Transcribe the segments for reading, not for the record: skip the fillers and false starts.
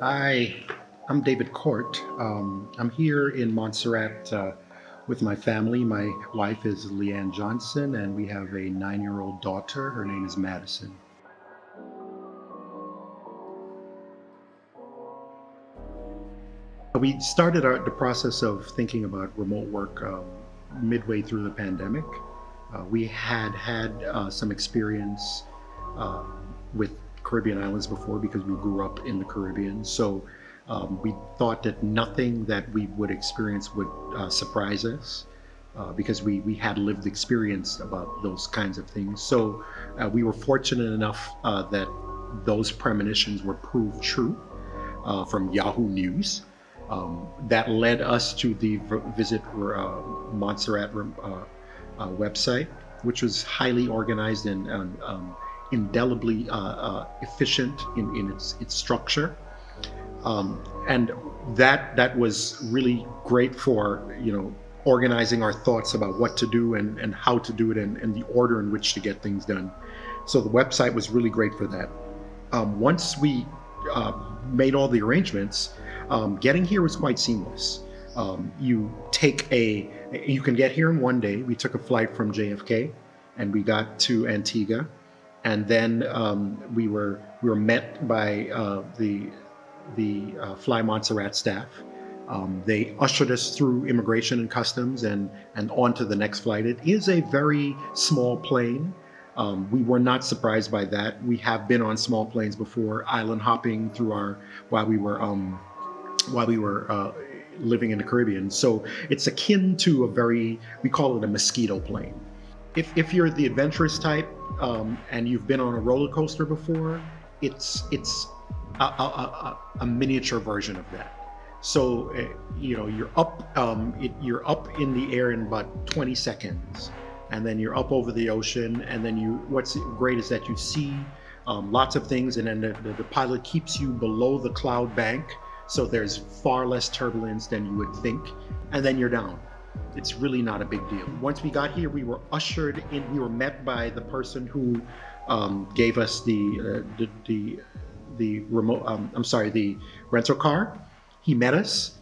Hi, I'm David Court. I'm here in Montserrat with my family. My wife is Leanne Johnson, and we have a 9-year-old daughter. Her name is Madison. We started the process of thinking about remote work midway through the pandemic. We had some experience uh, with Caribbean islands before because we grew up in the Caribbean. So we thought that nothing that we would experience would surprise us because we had lived experience about those kinds of things. So we were fortunate enough that those premonitions were proved true from Yahoo News. That led us to the visit Montserrat website, which was highly organized and indelibly efficient in its structure, and that was really great for organizing our thoughts about what to do and how to do it and the order in which to get things done. So the website was really great for that. Once we made all the arrangements, getting here was quite seamless. You can get here in one day. We took a flight from JFK, and we got to Antigua, and then we were met by the Fly Montserrat staff. They ushered us through immigration and customs and on to the next flight. It is a very small plane. We were not surprised by that. We have been on small planes before, island hopping through while we were living in the Caribbean. So it's akin to we call it a mosquito plane. If you're the adventurous type and you've been on a roller coaster before, it's a miniature version of that. So you're up in the air in about 20 seconds, and then you're up over the ocean, and then what's great is that you see lots of things, and then the pilot keeps you below the cloud bank, so there's far less turbulence than you would think, and then you're down. It's really not a big deal. Once we got here, we were ushered in. We were met by the person who gave us the remote. The rental car. He met us,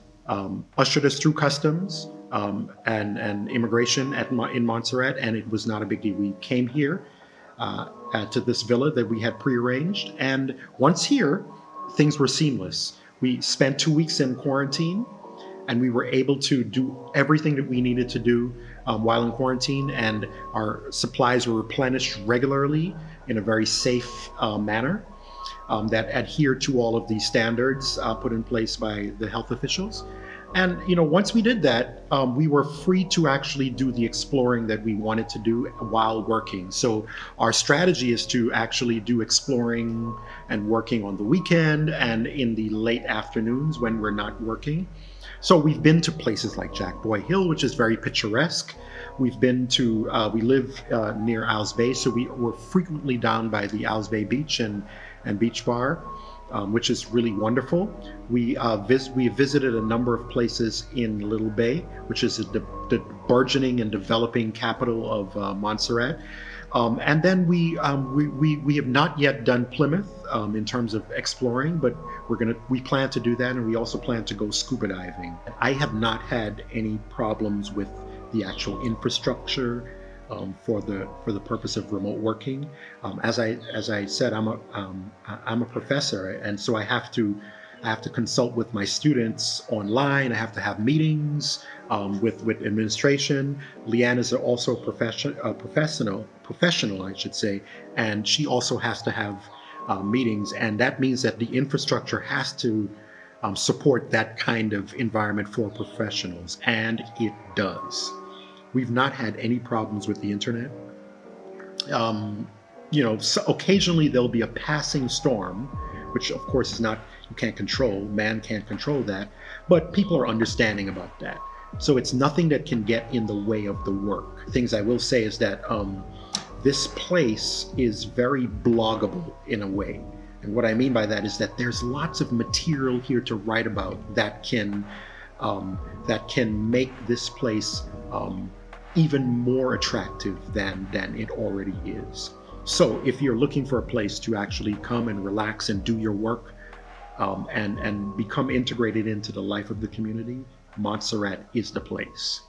ushered us through customs and immigration in Montserrat, and it was not a big deal. We came here to this villa that we had prearranged, and once here, things were seamless. We spent 2 weeks in quarantine, and we were able to do everything that we needed to do while in quarantine, and our supplies were replenished regularly in a very safe manner that adhere to all of these standards put in place by the health officials. And once we did that, we were free to actually do the exploring that we wanted to do while working. So our strategy is to actually do exploring and working on the weekend and in the late afternoons when we're not working. So we've been to places like Jack Boy Hill, which is very picturesque. We've been to, we live near Owls Bay, so we're frequently down by the Owls Bay Beach and Beach Bar, which is really wonderful. We visited a number of places in Little Bay, which is the burgeoning and developing capital of Montserrat. And then we have not yet done Plymouth in terms of exploring, but we plan to do that, and we also plan to go scuba diving. I have not had any problems with the actual infrastructure for the purpose of remote working. As I said, I'm a professor, and so I have to consult with my students online. I have to have meetings with administration. Leanne is also a professional, I should say, and she also has to have meetings, and that means that the infrastructure has to support that kind of environment for professionals, and it does. We've not had any problems with the internet. So occasionally there'll be a passing storm, which of course is not, you can't control, man can't control that, but people are understanding about that. So it's nothing that can get in the way of the work. Things I will say is that this place is very bloggable in a way. And what I mean by that is that there's lots of material here to write about that can make this place even more attractive than it already is. So if you're looking for a place to actually come and relax and do your work, and become integrated into the life of the community, Montserrat is the place.